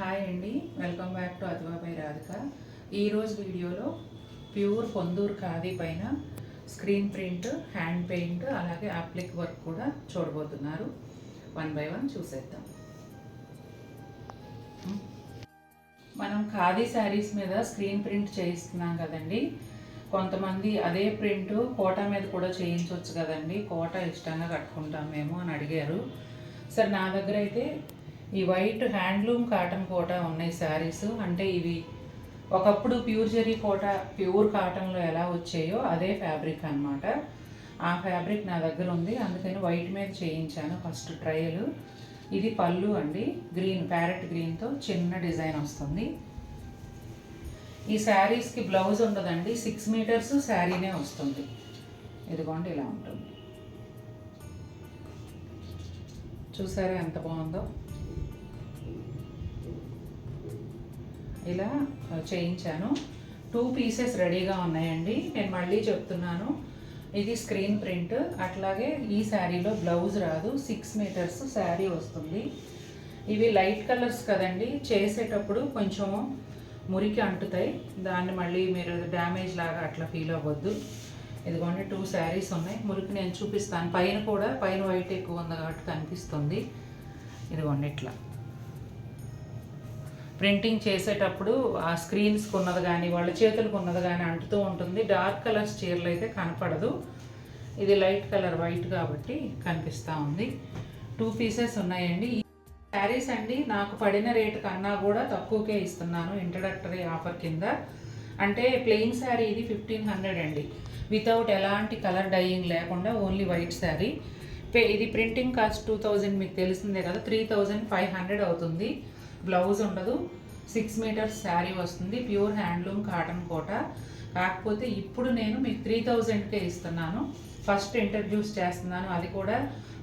Hi అండి, welcome back to అతివాపై Radhika. ఈరోజు వీడియోలో ప్యూర్ పొందూరు ఖాదీ పైన స్క్రీన్ ప్రింట్, హ్యాండ్ పెయింట్, అలాగే అప్లిక్ వర్క్ కూడా చూడబోతున్నారు. 1 by 1 చూసేద్దాం. మనం ఖాదీ శారీస్ మీద స్క్రీన్ ప్రింట్ చేయిస్తున్నాం కదండి. కొంతమంది అదే ప్రింట్ కోటా మీద కూడా చేయించవచ్చు కదండి, కోటా ఇష్టంగా కట్టుకుంటాం మేము అని అడిగారు. సరే, నా దగ్గర అయితే ఈ వైట్ హ్యాండ్లూమ్ కాటన్ కోటా ఉన్నాయి శారీస్. అంటే ఇవి ఒకప్పుడు ప్యూర్ జరీ కోటా ప్యూర్ కాటన్లో ఎలా వచ్చాయో అదే ఫ్యాబ్రిక్ అనమాట. ఆ ఫ్యాబ్రిక్ నా దగ్గర ఉంది, అందుకని వైట్ మీద చేయించాను ఫస్ట్ ట్రయల్. ఇది పళ్ళు అండి, గ్రీన్ ప్యారెట్ గ్రీన్తో చిన్న డిజైన్ వస్తుంది. ఈ శారీస్కి బ్లౌజ్ ఉండదండి, 6 మీటర్స్ శారీనే వస్తుంది. ఇదిగోండి, ఇలా ఉంటుంది. చూసారా ఎంత బాగుందో. ఇలా చేయించాను. 2 పీసెస్ రెడీగా ఉన్నాయండి. నేను మళ్ళీ చెప్తున్నాను, ఇది స్క్రీన్ ప్రింట్. అట్లాగే ఈ శారీలో బ్లౌజ్ రాదు, 6 మీటర్స్ శారీ వస్తుంది. ఇవి లైట్ కలర్స్ కదండి, చేసేటప్పుడు కొంచెం మురికి అంటుతాయి, దాన్ని మళ్ళీ మీరు డ్యామేజ్ లాగా అట్లా ఫీల్ అవ్వద్దు. ఇదిగోండి 2 శారీస్ ఉన్నాయి. మురికి నేను చూపిస్తాను. పైన కూడా పైన వైట్ ఎక్కువ ఉంది కాబట్టి కనిపిస్తుంది. ఇదిగోండి ఇట్లా ప్రింటింగ్ చేసేటప్పుడు ఆ స్క్రీన్స్కి ఉన్నది కానీ వాళ్ళ చేతులకు ఉన్నది కానీ అంటుతూ ఉంటుంది. డార్క్ కలర్స్ చీరలు అయితే కనపడదు. ఇది లైట్ కలర్ వైట్ కాబట్టి కనిపిస్తూ ఉంది. 2 పీసెస్ ఉన్నాయండి. ఈ శారీస్ అండి నాకు పడిన రేటు కన్నా కూడా తక్కువకే ఇస్తున్నాను ఇంట్రడక్టరీ ఆఫర్ కింద. అంటే ప్లెయిన్ శారీ ఇది 1500 అండి, వితౌట్ ఎలాంటి కలర్ డైయింగ్ లేకుండా ఓన్లీ వైట్ శారీ. ఇది ప్రింటింగ్ కాస్ట్ 2000 మీకు తెలిసిందే కదా, 3500 అవుతుంది. బ్లౌజ్ ఉండదు, 6 మీటర్స్ శారీ వస్తుంది. ప్యూర్ హ్యాండ్లూమ్ కాటన్ కోట. కాకపోతే ఇప్పుడు నేను మీకు 3000కే ఇస్తున్నాను. ఫస్ట్ ఇంట్రడ్యూస్ చేస్తున్నాను, అది కూడా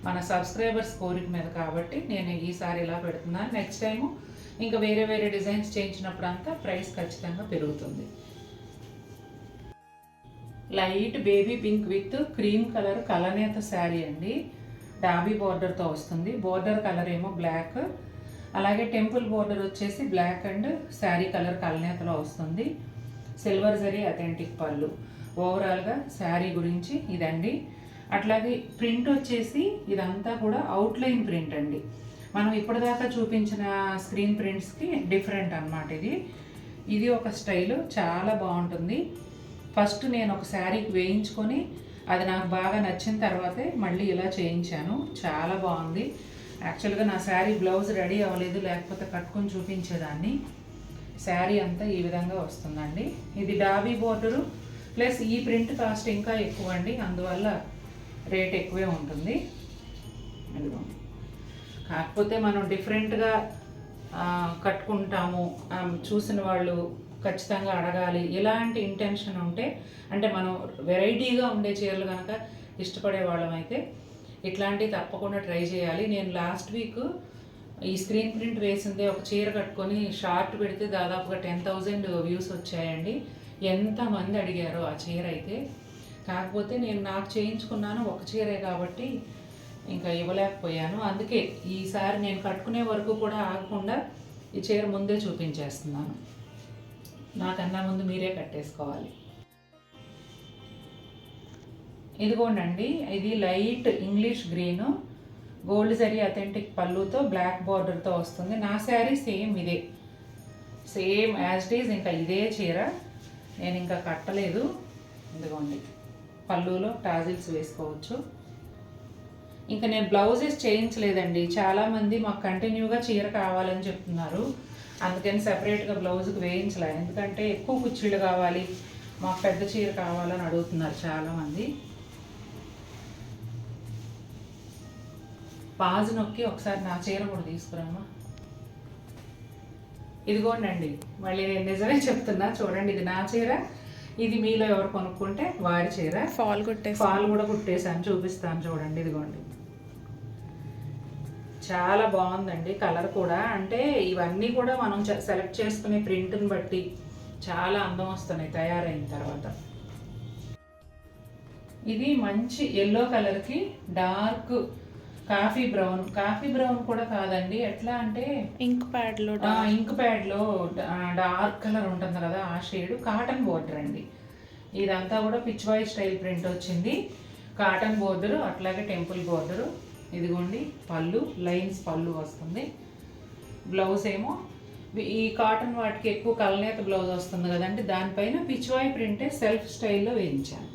మన సబ్స్క్రైబర్స్ కోరిక మీద కాబట్టి నేను ఈసారి ఇలా పెడుతున్నాను. నెక్స్ట్ టైము ఇంకా వేరే వేరే డిజైన్స్ చేయించినప్పుడు అంతా ప్రైస్ ఖచ్చితంగా పెరుగుతుంది. Light baby pink with cream colour కలనేత శారీ అండి. డాబీ బోర్డర్తో వస్తుంది. బోర్డర్ కలర్ ఏమో బ్లాక్, అలాగే టెంపుల్ బోర్డర్ వచ్చేసి బ్లాక్ అండ్ శారీ కలర్ కలనేతలో వస్తుంది. సిల్వర్ జరీ అథెంటిక్ పళ్ళు. ఓవరాల్గా శారీ గురించి ఇదండి. అట్లాగే ప్రింట్ వచ్చేసి ఇదంతా కూడా అవుట్లైన్ ప్రింట్ అండి. మనం ఇప్పటిదాకా చూపించిన స్క్రీన్ ప్రింట్స్కి డిఫరెంట్ అన్నమాట. ఇది ఒక స్టైలు, చాలా బాగుంటుంది. ఫస్ట్ నేను ఒక శారీకి వేయించుకొని అది నాకు బాగా నచ్చిన తర్వాతే మళ్ళీ ఇలా చేయించాను. చాలా బాగుంది. యాక్చువల్గా నా శారీ బ్లౌజ్ రెడీ అవ్వలేదు, లేకపోతే కట్టుకొని చూపించేదాన్ని. శారీ అంతా ఈ విధంగా వస్తుందండి. ఇది డాబీ బోర్డరు ప్లస్ ఈ ప్రింట్ కాస్ట్ ఇంకా ఎక్కువ అండి, అందువల్ల రేట్ ఎక్కువే ఉంటుంది. కాకపోతే మనం డిఫరెంట్గా కట్టుకుంటాము, చూసిన వాళ్ళు ఖచ్చితంగా అడగాలి, ఇలాంటి ఇంటెన్షన్ ఉంటే, అంటే మనం వెరైటీగా ఉండే చీరలు కనుక ఇష్టపడే వాళ్ళం అయితే ఇట్లాంటివి తప్పకుండా ట్రై చేయాలి. నేను లాస్ట్ వీక్ ఈ స్క్రీన్ ప్రింట్ వేసిందే ఒక చీర కట్టుకొని షార్ట్ పెడితే దాదాపుగా 10,000 వ్యూస్ వచ్చాయండి. ఎంతమంది అడిగారో ఆ చీర అయితే. కాకపోతే నేను నాకు చేయించుకున్నాను ఒక చీరే కాబట్టి ఇంకా ఇవ్వలేకపోయాను. అందుకే ఈసారి నేను కట్టుకునే వరకు కూడా ఆగకుండా ఈ చీర ముందే చూపించేస్తున్నాను. నాకన్నా ముందు మీరే కట్టేసుకోవాలి. ఇదిగోండి, ఇది light English green, gold zari authentic పళ్ళుతో బ్లాక్ బార్డర్తో వస్తుంది. నా శారీ సేమ్ ఇదే, సేమ్ యాజ్ ఇట్ ఈజ్. ఇంకా ఇదే చీర నేను ఇంకా కట్టలేదు. ఇదిగోండి, పళ్ళులో టాజిల్స్ వేసుకోవచ్చు. ఇంకా నేను బ్లౌజెస్ చేయించలేదండి. చాలామంది మాకు కంటిన్యూగా చీర కావాలని చెప్తున్నారు, అందుకని సెపరేట్గా బ్లౌజ్కి వేయించలే. ఎందుకంటే ఎక్కువ కుచ్చిళ్ళు కావాలి, మాకు పెద్ద చీర కావాలని అడుగుతున్నారు చాలామంది. పాజు నొక్కి ఒకసారి నా చీర కూడా తీసుకురామా. ఇదిగోండి, మళ్ళీ నేను నిజమే చెప్తున్నా, చూడండి ఇది నా చీర. ఇది మీలో ఎవరు కొనుక్కుంటే వారి చీర. ఫాల్ కూడా కుట్టేసాను, చూపిస్తాను చూడండి. ఇదిగోండి, చాలా బాగుందండి కలర్ కూడా. అంటే ఇవన్నీ కూడా మనం సెలెక్ట్ చేసుకునే ప్రింట్ని బట్టి చాలా అందం వస్తున్నాయి తయారైన తర్వాత. ఇది మంచి ఎల్లో కలర్కి డార్క్ కాఫీ బ్రౌన్ కూడా కాదండి, ఎట్లా అంటే ఇంక్ ప్యాడ్లో డార్క్ కలర్ ఉంటుంది కదా, ఆ షేడ్. కాటన్ బోర్డర్ అండి ఇదంతా కూడా పిచ్వాయ్ స్టైల్ ప్రింట్ వచ్చింది. కాటన్ బోర్డరు, అట్లాగే టెంపుల్ బోర్డరు. ఇదిగోండి పళ్ళు, లైన్స్ పళ్ళు వస్తుంది. బ్లౌజ్ ఏమో ఈ కాటన్ వాటికి ఎక్కువ కలనేత బ్లౌజ్ వస్తుంది కదండి, దానిపైన పిచ్వాయ్ ప్రింటే సెల్ఫ్ స్టైల్లో వేయించాను.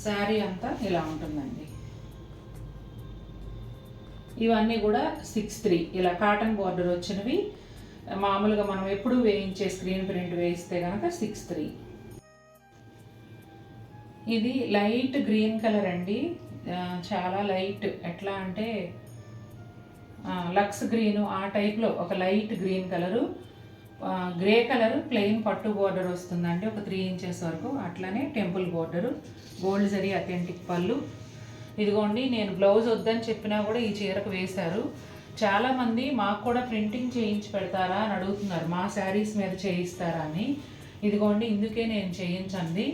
శారీ అంతా ఇలా ఉంటుందండి. ఇవన్నీ కూడా 6-3 ఇలా కాటన్ బార్డర్ వచ్చినవి. మామూలుగా మనం ఎప్పుడు వేయించే స్క్రీన్ ప్రింట్ వేయిస్తే కనుక 6-3. ఇది లైట్ గ్రీన్ కలర్ అండి, చాలా లైట్. ఎట్లా అంటే లక్స్ గ్రీను ఆ టైప్లో ఒక light green colour. Grey colour plain పట్టు బోర్డర్ వస్తుందండి, ఒక 3 ఇంచెస్ వరకు. అట్లనే temple border, gold zari authentic పళ్ళు. ఇదిగోండి, నేను బ్లౌజ్ వద్దని చెప్పినా కూడా ఈ చీరకు వేశారు. చాలామంది మాకు కూడా ప్రింటింగ్ చేయించి పెడతారా అని అడుగుతున్నారు, మా శారీస్ మీద చేయిస్తారా అని. ఇదిగోండి, ఇందుకే నేను చేయించండి.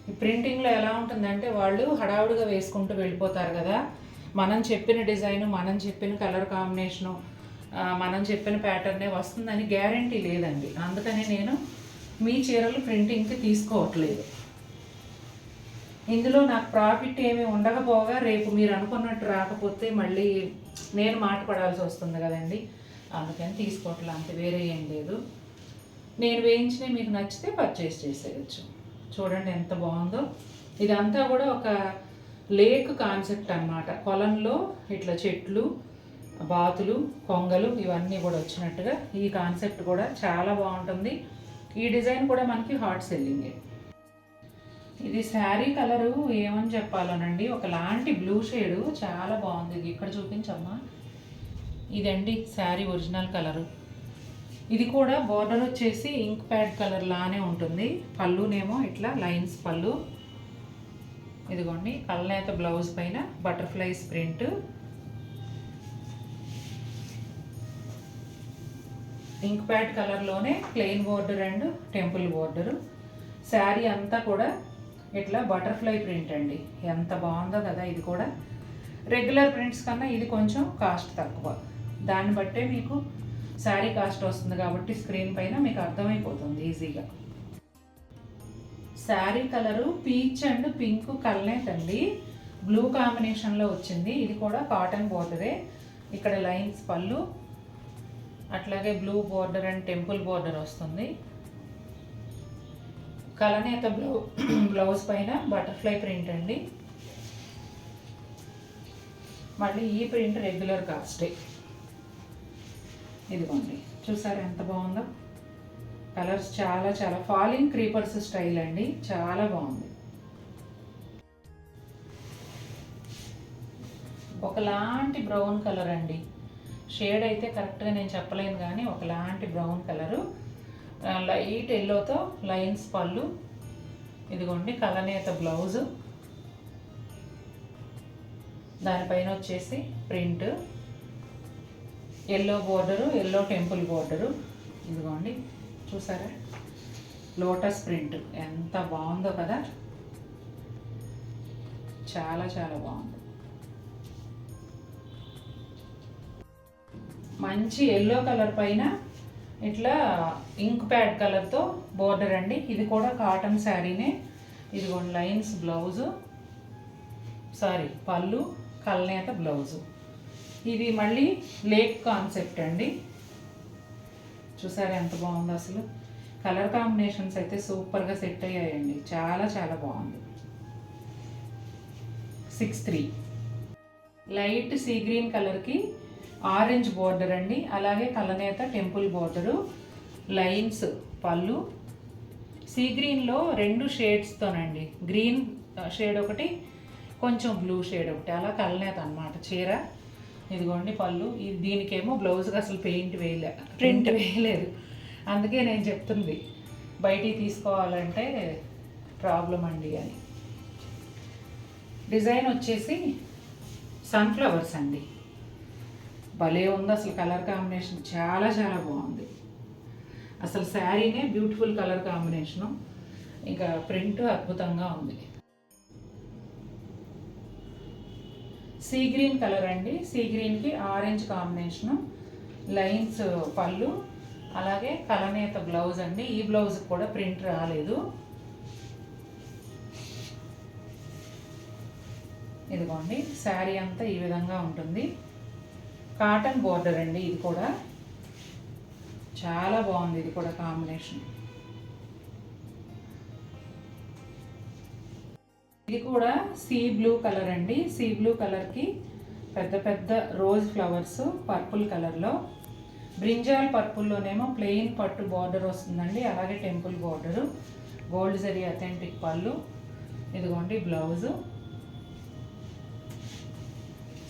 ఈ ప్రింటింగ్లో ఎలా ఉంటుందంటే వాళ్ళు హడావుడిగా వేసుకుంటూ వెళ్ళిపోతారు కదా. మనం చెప్పిన డిజైను, మనం చెప్పిన కలర్ కాంబినేషను, మనం చెప్పిన ప్యాటర్నే వస్తుందని గ్యారంటీ లేదండి. అందుకని నేను మీ చీరలు ప్రింటింగ్కి తీసుకోవట్లేదు. ఇందులో నాకు ప్రాఫిట్ ఏమీ ఉండకపోగా రేపు మీరు అనుకున్నట్టు రాకపోతే మళ్ళీ నేను మాట పడాల్సి వస్తుంది కదండి, అందుకని తీసుకోవట్లే. అంతే, వేరే ఏం లేదు. నేను వేయించినవి మీకు నచ్చితే పర్చేస్ చేసేయచ్చు. చూడండి ఎంత బాగుందో. ఇదంతా కూడా ఒక లేక్ కాన్సెప్ట్ అన్నమాట. కొలంలో ఇట్లా చెట్లు, బాతులు, కొంగలు ఇవన్నీ కూడా వచ్చినట్టుగా ఈ కాన్సెప్ట్ కూడా చాలా బాగుంటుంది. ఈ డిజైన్ కూడా మనకి హాట్ సెల్లింగే. ఇది శారీ కలరు ఏమని చెప్పాలోనండి, ఒకలాంటి బ్లూ షేడు, చాలా బాగుంది. ఇది ఇక్కడ చూపించమ్మా. ఇదండి శారీ ఒరిజినల్ కలరు. ఇది కూడా బార్డర్ వచ్చేసి ఇంక్ ప్యాడ్ కలర్ లానే ఉంటుంది. పళ్ళునేమో ఇట్లా లైన్స్ పళ్ళు. ఇదిగోండి, కళ్ళనేత బ్లౌజ్ పైన బటర్ఫ్లైస్ ప్రింట్. ఇంక్ ప్యాడ్ కలర్లోనే plain border and temple border. Sari అంతా కూడా ఇట్లా బటర్ఫ్లై ప్రింట్ అండి, ఎంత బాగుందో కదా. ఇది కూడా రెగ్యులర్ ప్రింట్స్ కన్నా ఇది కొంచెం కాస్ట్ తక్కువ. దాన్ని బట్టే మీకు శారీ కాస్ట్ వస్తుంది కాబట్టి స్క్రీన్ పైన మీకు అర్థమైపోతుంది ఈజీగా. Sari colour peach and pink కలనేత్ అండి, బ్లూ కాంబినేషన్లో వచ్చింది. ఇది కూడా కాటన్ బోర్డరే. ఇక్కడ లైన్స్ పళ్ళు, అట్లాగే blue border and temple border వస్తుంది. కలనేత బ్లౌజ్ పైన బటర్ఫ్లై ప్రింట్ అండి. మళ్ళీ ఈ ప్రింట్ రెగ్యులర్ కాస్టే. ఇదిగోండి, చూసారా ఎంత బాగుందో. కలర్స్ చాలా చాలా ఫాలింగ్ క్రీపర్స్ స్టైల్ అండి, చాలా బాగుంది. ఒకలాంటి బ్రౌన్ కలర్ అండి, షేడ్ అయితే కరెక్ట్గా నేను చెప్పలేను కానీ ఒకలాంటి బ్రౌన్ కలరు, లైట్ ఎల్లోతో లైన్స్ పళ్ళు. ఇదిగోండి కలనేత బ్లౌజు, దానిపైన వచ్చేసి print, yellow border, yellow temple border. ఇదిగోండి చూసారా, లోటస్ ప్రింట్ ఎంత బాగుందో కదా, చాలా చాలా బాగుంది. మంచి ఎల్లో కలర్ పైన ఇట్లా ఇంక్ ప్యాడ్ కలర్తో బోర్డర్ అండి. ఇది కూడా కాటన్ శారీనే. ఇదిగోండి లైన్స్ బ్లౌజు, పళ్ళు, కల్నేత బ్లౌజు. ఇది మళ్ళీ లేక్ కాన్సెప్ట్ అండి. చూసారా ఎంత బాగుందో అసలు. కలర్ కాంబినేషన్స్ అయితే సూపర్గా సెట్ అయ్యాయండి, చాలా చాలా బాగుంది. 6-3 లైట్ సీ గ్రీన్ కలర్కి ఆరెంజ్ బోర్డర్ అండి, అలాగే కలనేత టెంపుల్ బోర్డరు, లైన్స్ పళ్ళు. సీ గ్రీన్లో 2 షేడ్స్తోనండి, గ్రీన్ షేడ్ ఒకటి, కొంచెం బ్లూ షేడ్ ఒకటి, అలా కలనేత అన్నమాట చీర. ఇదిగోండి పళ్ళు. దీనికేమో బ్లౌజ్కి అసలు ప్రింట్ వేయలేదు. అందుకే నేను చెప్తుంది బయటికి తీసుకోవాలంటే ప్రాబ్లం అండి అని. డిజైన్ వచ్చేసి సన్ఫ్లవర్స్ అండి, భలే ఉంది అసలు. కలర్ కాంబినేషన్ చాలా చాలా బాగుంది అసలు. శారీనే బ్యూటిఫుల్ కలర్ కాంబినేషను, ఇంకా ప్రింట్ అద్భుతంగా ఉంది. సీ గ్రీన్ కలర్ అండి. సీ గ్రీన్కి ఆరెంజ్ కాంబినేషను, లైన్స్ పళ్ళు, అలాగే కలనేత బ్లౌజ్ అండి. ఈ బ్లౌజ్ కూడా ప్రింట్ రాలేదు. ఇదిగోండి శారీ అంతా ఈ విధంగా ఉంటుంది. కాటన్ బోర్డర్ అండి. ఇది కూడా చాలా బాగుంది. ఇది కూడా కాంబినేషన్. ఇది కూడా సీ బ్లూ కలర్ అండి. సీ బ్లూ కలర్కి పెద్ద పెద్ద రోజ్ ఫ్లవర్స్ పర్పుల్ కలర్లో, బ్రింజాల్ పర్పుల్లోనేమో ప్లెయిన్ పట్టు బార్డర్ వస్తుందండి. అలాగే temple border, gold zari authentic పళ్ళు. ఇదిగోండి బ్లౌజు.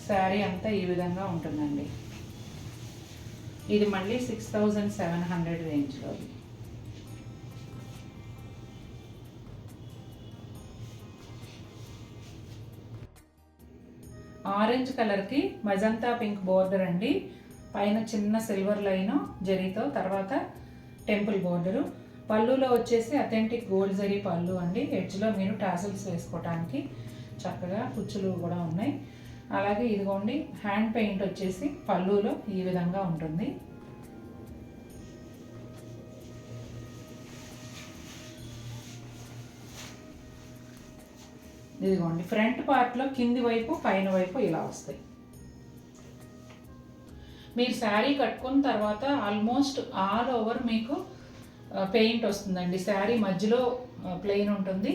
శారీ అంతా ఈ విధంగా ఉంటుందండి. ఇది మళ్ళీ 6700 రేంజ్లో. ఆరెంజ్ కలర్కి మజంతా పింక్ బోర్డర్ అండి. పైన చిన్న సిల్వర్ లైన్ జరీతో, తర్వాత టెంపుల్ బోర్డరు. పళ్ళులో వచ్చేసి అథెంటిక్ గోల్డ్ జరీ పళ్ళు అండి. ఎడ్జ్లో మీరు టాసిల్స్ వేసుకోవడానికి చక్కగా కుచ్చులు కూడా ఉన్నాయి. అలాగే ఇదిగోండి హ్యాండ్ పెయింట్ వచ్చేసి పళ్ళులో ఈ విధంగా ఉంటుంది. ఇదిగోండి ఫ్రంట్ పార్ట్లో కింది వైపు పైన వైపు ఇలా వస్తాయి. మీరు శారీ కట్టుకున్న తర్వాత ఆల్మోస్ట్ ఆల్ ఓవర్ మీకు పెయింట్ వస్తుందండి. శారీ మధ్యలో ప్లెయిన్ ఉంటుంది.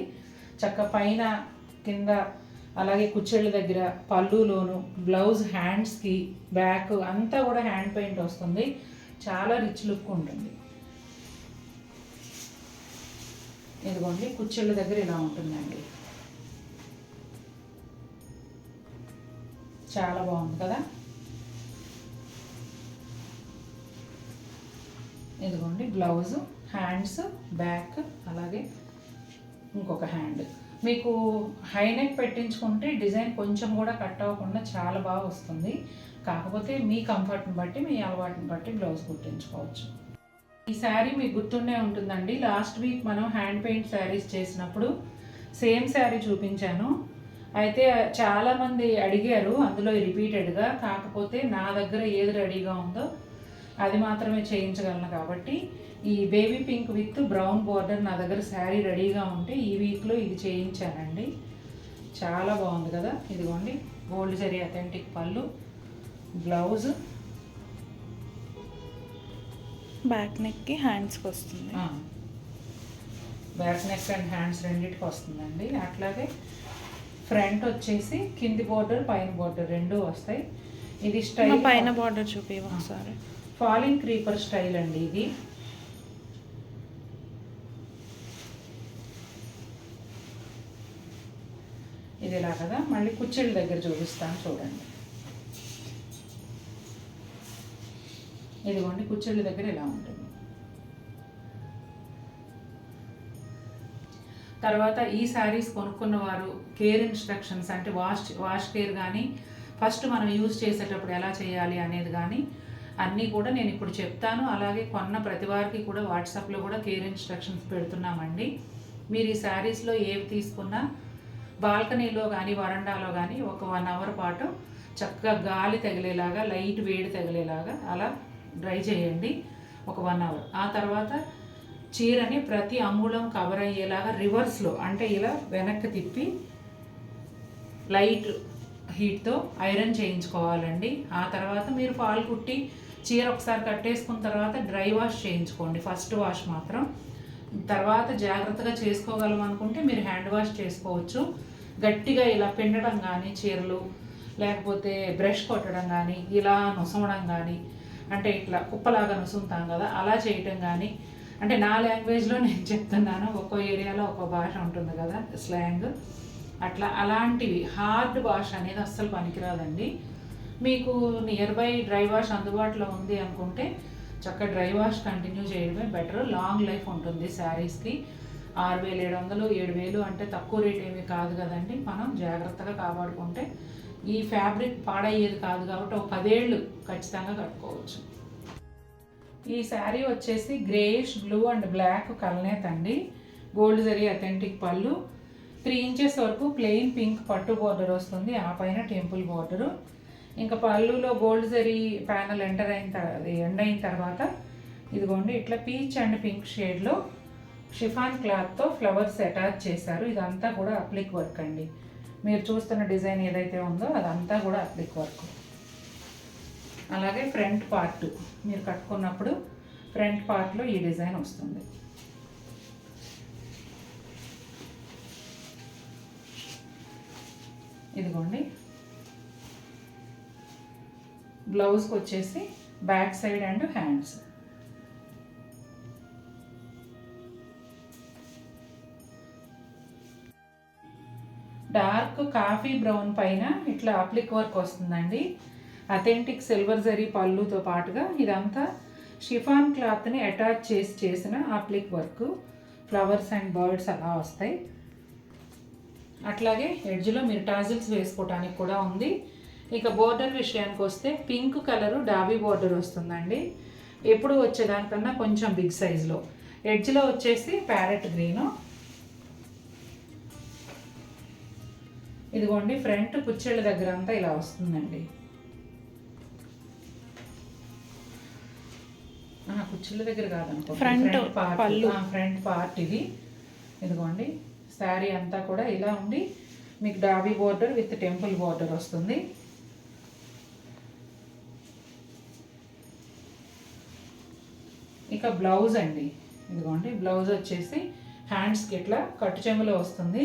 చక్క పైన కింద అలాగే కుచ్చెళ్ళ దగ్గర పళ్ళులోను, బ్లౌజ్ హ్యాండ్స్కి, బ్యాక్ అంతా కూడా హ్యాండ్ పెయింట్ వస్తుంది. చాలా రిచ్ లుక్ ఉంటుంది. ఇదిగోండి కుచ్చెళ్ళ దగ్గర ఇలా ఉంటుందండి. చాలా బాగుంది కదా. ఇదిగోండి బ్లౌజు, హ్యాండ్స్, బ్యాక్, అలాగే ఇంకొక హ్యాండ్. మీకు హై నెక్ పెట్టించుకుంటే డిజైన్ కొంచెం కూడా కట్ అవ్వకుండా చాలా బాగా వస్తుంది. కాకపోతే మీ కంఫర్ట్ని బట్టి, మీ అలవాటుని బట్టి బ్లౌజ్ కుట్టించుకోవచ్చు. ఈ శారీ మీకు గుర్తుండే ఉంటుందండి. లాస్ట్ వీక్ మనం హ్యాండ్ పెయింట్ శారీస్ చేసినప్పుడు సేమ్ శారీ చూపించాను. అయితే చాలామంది అడిగారు అందులో రిపీటెడ్గా. కాకపోతే నా దగ్గర ఏది రెడీగా ఉందో అది మాత్రమే చేయించగలను. కాబట్టి ఈ baby pink with brown border నా దగ్గర శారీ రెడీగా ఉంటే ఈ వీక్లో ఇది చేయించానండి. చాలా బాగుంది కదా. ఇదిగోండి గోల్డ్ జరీ అథెంటిక్ పళ్ళు, బ్లౌజ్, బ్యాక్ నెక్కి హ్యాండ్స్కి వస్తుంది. బ్యాక్ నెక్ అండ్ హ్యాండ్స్ రెండింటికి వస్తుందండి. అట్లాగే ఫ్రంట్ వచ్చేసి కింది బోర్డర్ పైన బోర్డర్ రెండూ వస్తాయి. ఇది స్టైల్ పైన బోర్డర్ చూపి ఒకసారి. ఫాలింగ్ క్రీపర్ స్టైల్ అండి ఇది. ఇది ఇలా కదా. మళ్ళీ కుచ్చెళ్ళ దగ్గర చూపిస్తాను చూడండి. ఇదిగోండి కుచ్చెళ్ళ దగ్గర ఇలా ఉంటుంది. తర్వాత ఈ శారీస్ కొనుక్కున్న వారు కేర్ ఇన్స్ట్రక్షన్స్ అంటే వాష్ కేర్ కానీ, ఫస్ట్ మనం యూజ్ చేసేటప్పుడు ఎలా చేయాలి అనేది కానీ అన్నీ కూడా నేను ఇప్పుడు చెప్తాను. అలాగే కొన్న ప్రతి వారికి కూడా వాట్సాప్లో కూడా కేర్ ఇన్స్ట్రక్షన్స్ పెడుతున్నామండి. మీరు ఈ శారీస్లో ఏవి తీసుకున్నా బాల్కనీలో కానీ వరండాలో కానీ ఒక 1 అవర్ పాటు చక్కగా గాలి తగిలేలాగా, లైట్ వేడి తగిలేలాగా అలా డ్రై చేయండి ఒక 1 అవర్. ఆ తర్వాత చీరని ప్రతి అంగుళం కవర్ అయ్యేలాగా రివర్స్లో అంటే ఇలా వెనక్కి తిప్పి లైట్ హీట్తో ఐరన్ చేయించుకోవాలండి. ఆ తర్వాత మీరు ఫాల్ కుట్టి చీర ఒకసారి కట్టేసుకున్న తర్వాత డ్రై వాష్ చేయించుకోండి. ఫస్ట్ వాష్ మాత్రం. తర్వాత జాగ్రత్తగా చేసుకోగలం అనుకుంటే మీరు హ్యాండ్ వాష్ చేసుకోవచ్చు. గట్టిగా ఇలా పిండడం కానీ చీరలు, లేకపోతే బ్రష్ కొట్టడం కానీ, ఇలా నుసమడం కానీ, అంటే ఇట్లా కుప్పలాగా నుసుంటాం కదా, అలా చేయటం కానీ, అంటే నా లాంగ్వేజ్లో నేను చెప్తున్నాను. ఒక్కో ఏరియాలో ఒక్కో భాష ఉంటుంది కదా స్లాంగ్. అట్లా అలాంటివి హార్డ్ వాష్ అనేది అస్సలు పనికిరాదండి. మీకు నియర్ బై డ్రై వాష్ అందుబాటులో ఉంది అనుకుంటే చక్కగా డ్రై వాష్ కంటిన్యూ చేయడమే బెటర్. లాంగ్ లైఫ్ ఉంటుంది శారీస్కి. 6700 7000 అంటే తక్కువ రేట్ ఏమీ కాదు కదండి. మనం జాగ్రత్తగా కాపాడుకుంటే ఈ ఫ్యాబ్రిక్ పాడయ్యేది కాదు కాబట్టి ఒక 10 ఏళ్ళు ఖచ్చితంగా కట్టుకోవచ్చు. ఈ శారీ వచ్చేసి గ్రేష్ బ్లూ అండ్ బ్లాక్ కలనేత్ అండి. గోల్డ్ జరీ అథెంటిక్ పళ్ళు, 3 ఇంచెస్ వరకు ప్లెయిన్ పింక్ పట్టు బార్డర్ వస్తుంది, ఆ పైన టెంపుల్ బార్డరు. ఇంకా పళ్ళులో గోల్డ్ జరీ ప్యానల్ ఎండ్ అయిన తర్వాత ఇదిగోండి ఇట్లా పీచ్ అండ్ పింక్ షేడ్లో షిఫాన్ క్లాత్తో ఫ్లవర్స్ అటాచ్ చేశారు. ఇదంతా కూడా అప్లిక్ వర్క్ అండి. మీరు చూస్తున్న డిజైన్ ఏదైతే ఉందో అదంతా కూడా అప్లిక్ వర్క్. అలాగే ఫ్రంట్ పార్ట్ మీరు కట్టుకున్నప్పుడు ఫ్రంట్ పార్ట్లో ఈ డిజైన్ వస్తుంది. ఇదిగోండి బ్లౌజ్కి వచ్చేసి back side and hands. Dark coffee brown పైన ఇట్లా అప్లిక్ వర్క్ వస్తుందండి. అథెంటిక్ సిల్వర్ జరీ పళ్ళుతో పాటుగా ఇదంతా షిఫాన్ క్లాత్ని అటాచ్ చేసిన అప్లిక్ వర్క్. ఫ్లవర్స్ అండ్ బర్డ్స్ అలా వస్తాయి. అట్లాగే ఎడ్జ్లో మీరు టాజిల్స్ వేసుకోవడానికి కూడా ఉంది. ఇక బోర్డర్ విషయానికి వస్తే పింక్ కలరు డాబీ బోర్డర్ వస్తుందండి. ఎప్పుడు వచ్చేదానికన్నా కొంచెం బిగ్ సైజులో. ఎడ్జ్లో వచ్చేసి ప్యారెట్ గ్రీను. ఇదిగోండి ఫ్రంట్ కుచ్చెళ్ళ దగ్గర అంతా ఇలా వస్తుందండి. కుచ్చెళ్ళ దగ్గర కాదనుకో, ఫ్రంట్ పార్ట్ ఇది. ఇదిగోండి శారీ అంతా కూడా ఇలా ఉండి మీకు dobby border with temple border వస్తుంది. ఇక బ్లౌజ్ అండి. ఇదిగోండి బ్లౌజ్ వచ్చేసి హ్యాండ్స్కి ఇట్లా కట్టు చెంగులో వస్తుంది.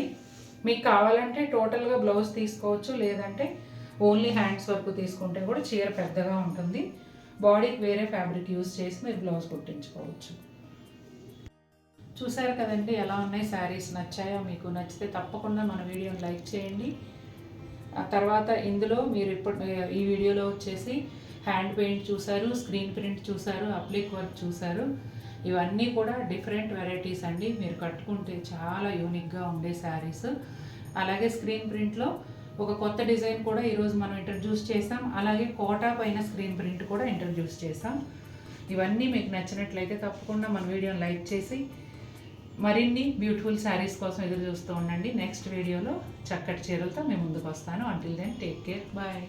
మీకు కావాలంటే టోటల్గా బ్లౌజ్ తీసుకోవచ్చు, లేదంటే ఓన్లీ హ్యాండ్స్ వరకు తీసుకుంటే కూడా చీర పెద్దగా ఉంటుంది. బాడీకి వేరే ఫ్యాబ్రిక్ యూజ్ చేసి మీరు బ్లౌజ్ కుట్టించుకోవచ్చు. చూసారు కదండి ఎలా ఉన్నాయి శారీస్. నచ్చాయో? మీకు నచ్చితే తప్పకుండా మన వీడియోని లైక్ చేయండి. ఆ తర్వాత ఇందులో మీరు ఇప్పుడు ఈ వీడియోలో వచ్చేసి హ్యాండ్ పెయింట్ చూసారు, స్క్రీన్ ప్రింట్ చూసారు, అప్లిక్ వర్క్ చూసారు. ఇవన్నీ కూడా డిఫరెంట్ వెరైటీస్ అండి. మీరు కట్టుకుంటే చాలా యూనిక్గా ఉండే శారీస్. అలాగే స్క్రీన్ ప్రింట్లో ఒక కొత్త డిజైన్ కూడా ఈరోజు మనం ఇంట్రడ్యూస్ చేసాం. అలాగే కోటా పైన స్క్రీన్ ప్రింట్ కూడా ఇంట్రడ్యూస్ చేసాం. ఇవన్నీ మీకు నచ్చినట్లయితే తప్పకుండా మన వీడియోని లైక్ చేసి మరిన్ని బ్యూటిఫుల్ శారీస్ కోసం ఎదురు చూస్తూ ఉండండి. నెక్స్ట్ వీడియోలో చక్కటి చీరలతో మేము ముందుకు వస్తాను. Until then take care, bye.